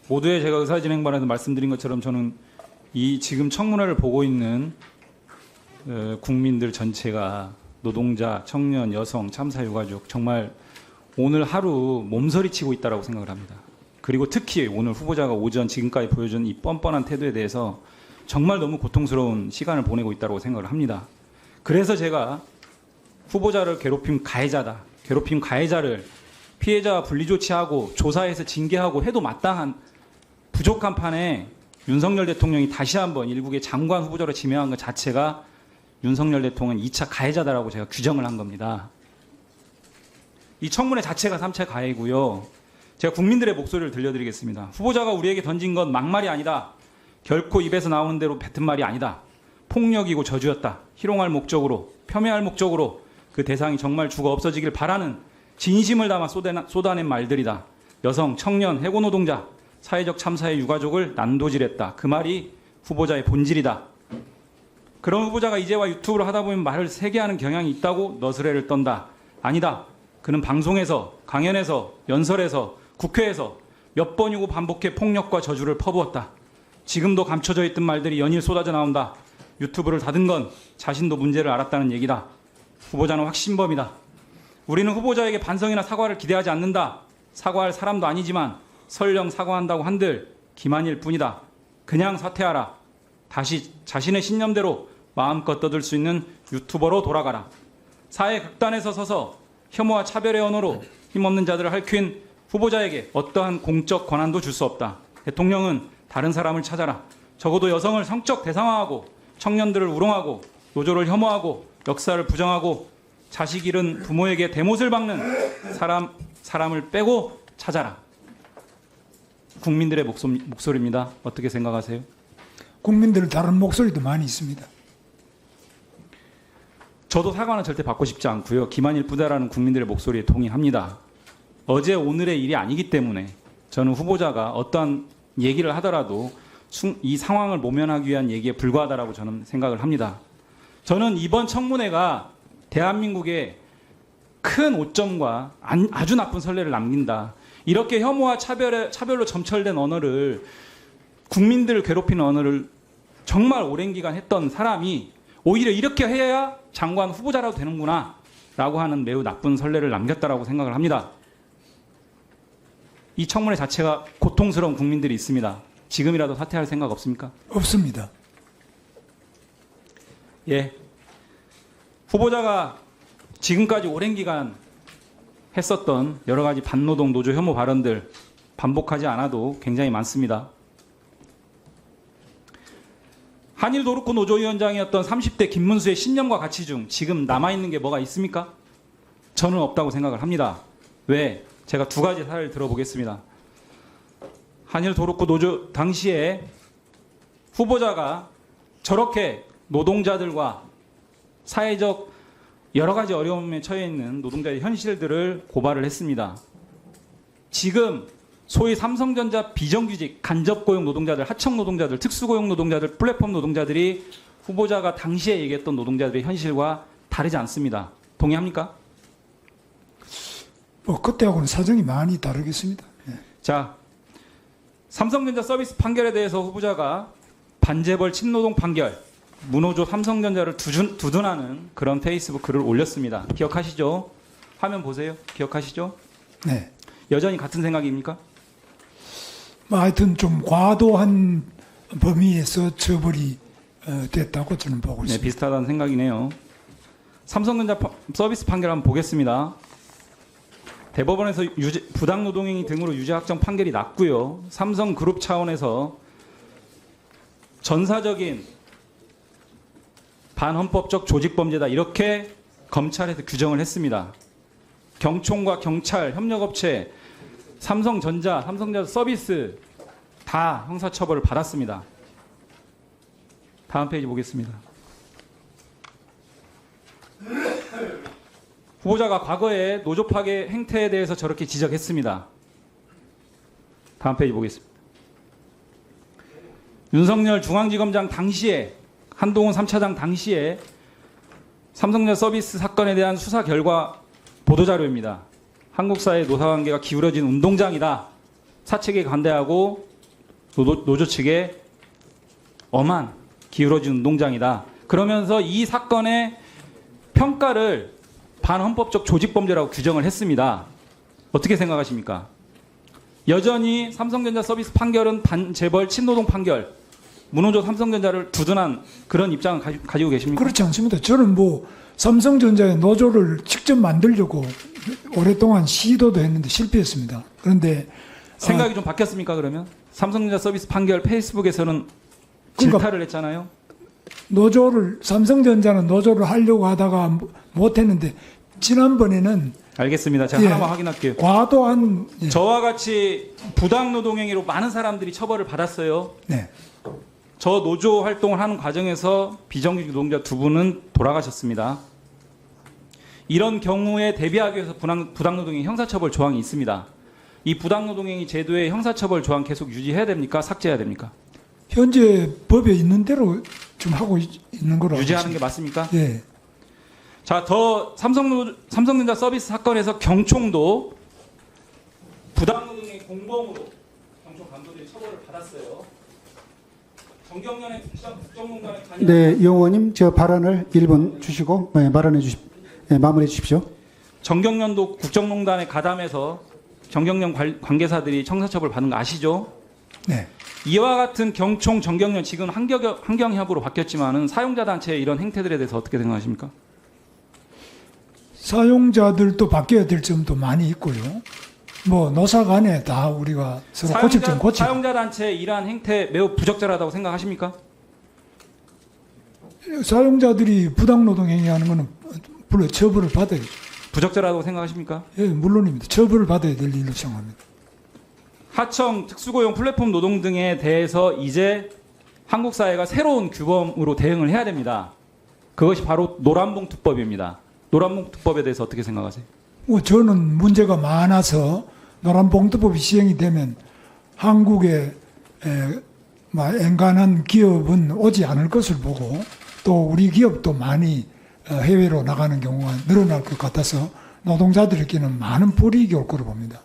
모두의 제가 의사진행반에서 말씀드린 것처럼 저는 이 지금 청문회를 보고 있는 국민들 전체가 노동자, 청년, 여성, 참사 유가족 정말 오늘 하루 몸서리치고 있다라고 생각을 합니다. 그리고 특히 오늘 후보자가 오전 지금까지 보여준 이 뻔뻔한 태도에 대해서 정말 너무 고통스러운 시간을 보내고 있다고 생각을 합니다. 그래서 제가 후보자를 괴롭힘 가해자를 피해자와 분리조치하고 조사해서 징계하고 해도 마땅한 부족한 판에 윤석열 대통령이 다시 한번 일국의 장관 후보자로 지명한 것 자체가 윤석열 대통령은 2차 가해자다라고 제가 규정을 한 겁니다. 이 청문회 자체가 3차 가해고요. 제가 국민들의 목소리를 들려드리겠습니다. 후보자가 우리에게 던진 건 막말이 아니다. 결코 입에서 나오는 대로 뱉은 말이 아니다. 폭력이고 저주였다. 희롱할 목적으로, 폄훼할 목적으로 그 대상이 정말 죽어 없어지길 바라는 진심을 담아 쏟아낸 말들이다. 여성, 청년, 해고 노동자, 사회적 참사의 유가족을 난도질했다. 그 말이 후보자의 본질이다. 그런 후보자가 이제와 유튜브를 하다 보면 말을 세게 하는 경향이 있다고 너스레를 떤다. 아니다. 그는 방송에서, 강연에서, 연설에서, 국회에서 몇 번이고 반복해 폭력과 저주를 퍼부었다. 지금도 감춰져 있던 말들이 연일 쏟아져 나온다. 유튜브를 닫은 건 자신도 문제를 알았다는 얘기다. 후보자는 확신범이다. 우리는 후보자에게 반성이나 사과를 기대하지 않는다. 사과할 사람도 아니지만 설령 사과한다고 한들 기만일 뿐이다. 그냥 사퇴하라. 다시 자신의 신념대로 마음껏 떠들 수 있는 유튜버로 돌아가라. 사회 극단에서 서서 혐오와 차별의 언어로 힘없는 자들을 핥힌 후보자에게 어떠한 공적 권한도 줄 수 없다. 대통령은 다른 사람을 찾아라. 적어도 여성을 성적 대상화하고 청년들을 우롱하고 노조를 혐오하고 역사를 부정하고 자식 잃은 부모에게 대못을 박는 사람을 빼고 찾아라. 국민들의 목소리입니다. 어떻게 생각하세요? 국민들 다른 목소리도 많이 있습니다. 저도 사과는 절대 받고 싶지 않고요. 기만일 뿐이라는 국민들의 목소리에 동의합니다. 어제 오늘의 일이 아니기 때문에 저는 후보자가 어떠한 얘기를 하더라도 이 상황을 모면하기 위한 얘기에 불과하다라고 저는 생각을 합니다. 저는 이번 청문회가 대한민국에 큰 오점과 아주 나쁜 선례를 남긴다. 이렇게 혐오와 차별로 점철된 언어를 국민들을 괴롭히는 언어를 정말 오랜 기간 했던 사람이 오히려 이렇게 해야 장관 후보자라도 되는구나 라고 하는 매우 나쁜 선례를 남겼다라고 생각을 합니다. 이 청문회 자체가 고통스러운 국민들이 있습니다. 지금이라도 사퇴할 생각 없습니까? 없습니다. 예. 후보자가 지금까지 오랜 기간 했었던 여러 가지 반노동, 노조 혐오 발언들 반복하지 않아도 굉장히 많습니다. 한일 도르코 노조위원장이었던 30대 김문수의 신념과 가치 중 지금 남아있는 게 뭐가 있습니까? 저는 없다고 생각을 합니다. 왜? 제가 두 가지 사례를 들어보겠습니다. 한일 도르코 노조 당시에 후보자가 저렇게 노동자들과 사회적 여러 가지 어려움에 처해 있는 노동자의 현실들을 고발을 했습니다. 지금 소위 삼성전자 비정규직, 간접고용 노동자들, 하청 노동자들, 특수고용 노동자들, 플랫폼 노동자들이 후보자가 당시에 얘기했던 노동자들의 현실과 다르지 않습니다. 동의합니까? 그때하고는 사정이 많이 다르겠습니다. 예. 자, 삼성전자 서비스 판결에 대해서 후보자가 반재벌 친노동 판결, 무노조 삼성전자를 두둔하는 그런 페이스북 글을 올렸습니다. 기억하시죠? 화면 보세요. 기억하시죠? 네. 여전히 같은 생각입니까? 하여튼 좀 과도한 범위에서 처벌이 됐다고 저는 보고 네, 있습니다. 비슷하다는 생각이네요. 삼성전자 서비스 판결 한번 보겠습니다. 대법원에서 부당노동행위 등으로 유죄 확정 판결이 났고요. 삼성그룹 차원에서 전사적인 반헌법적 조직범죄다 이렇게 검찰에서 규정을 했습니다. 경총과 경찰, 협력업체, 삼성전자 서비스 다 형사처벌을 받았습니다. 다음 페이지 보겠습니다. 후보자가 과거에 노조 파괴 행태에 대해서 저렇게 지적했습니다. 다음 페이지 보겠습니다. 윤석열 중앙지검장 당시에 한동훈 3차장 당시에 삼성전자 서비스 사건에 대한 수사 결과 보도자료입니다. 한국 사회 노사관계가 기울어진 운동장이다. 사측에 관대하고 노조 측에 엄한 기울어진 운동장이다. 그러면서 이 사건의 평가를 반헌법적 조직범죄라고 규정을 했습니다. 어떻게 생각하십니까? 여전히 삼성전자 서비스 판결은 반재벌 친노동 판결, 무노조 삼성전자를 두둔한 그런 입장을 가지고 계십니까? 그렇지 않습니다. 저는 뭐 삼성전자의 노조를 직접 만들려고 오랫동안 시도도 했는데 실패했습니다. 그런데 생각이 좀 바뀌었습니까? 그러면 삼성전자 서비스 판결 페이스북에서는 그러니까 질타를 했잖아요. 삼성전자는 노조를 하려고 하다가 못했는데 지난번에는 알겠습니다. 제가 예. 하나만 확인할게요. 과도한 저와 같이 부당 노동행위로 많은 사람들이 처벌을 받았어요. 네. 저 노조 활동을 하는 과정에서 비정규직 노동자 2분은 돌아가셨습니다. 이런 경우에 대비하기 위해서 부당노동행위 형사처벌 조항이 있습니다. 이 부당노동행위 제도의 형사처벌 조항 계속 유지해야 됩니까? 삭제해야 됩니까? 현재 법에 있는 대로 좀 하고 있는 거로 유지하는 게 맞습니까? 예. 자, 더 삼성전자 서비스 사건에서 경총도 부당노동행위 공범으로 경총 감독들이 처벌을 받았어요. 정경련의 국정농단에 관여. 네, 이 의원님, 저 발언을 1분 주시고 마무리해 주십시오. 정경련도 국정농단에 가담해서 정경련 관계사들이 형사처벌 받은 거 아시죠? 네. 이와 같은 경총, 정경련 지금 환경협으로 바뀌었지만은 사용자 단체의 이런 행태들에 대해서 어떻게 생각하십니까? 사용자들도 바뀌어야 될 점도 많이 있고요. 뭐 노사 간에 다 우리가 서로 고칠 점 고치고. 사용자 단체의 이러한 행태 매우 부적절하다고 생각하십니까? 사용자들이 부당노동 행위하는 것은 물론 처벌을 받아야죠. 부적절하다고 생각하십니까? 예, 물론입니다. 처벌을 받아야 될 일로 생각합니다. 하청, 특수고용, 플랫폼 노동 등에 대해서 이제 한국 사회가 새로운 규범으로 대응을 해야 됩니다. 그것이 바로 노란봉투법입니다. 노란봉투법에 대해서 어떻게 생각하세요? 뭐 저는 문제가 많아서 노란봉투법이 시행이 되면 한국에 엔간한 기업은 오지 않을 것을 보고 또 우리 기업도 많이 해외로 나가는 경우가 늘어날 것 같아서 노동자들에게는 많은 불이익이 올 거로 봅니다.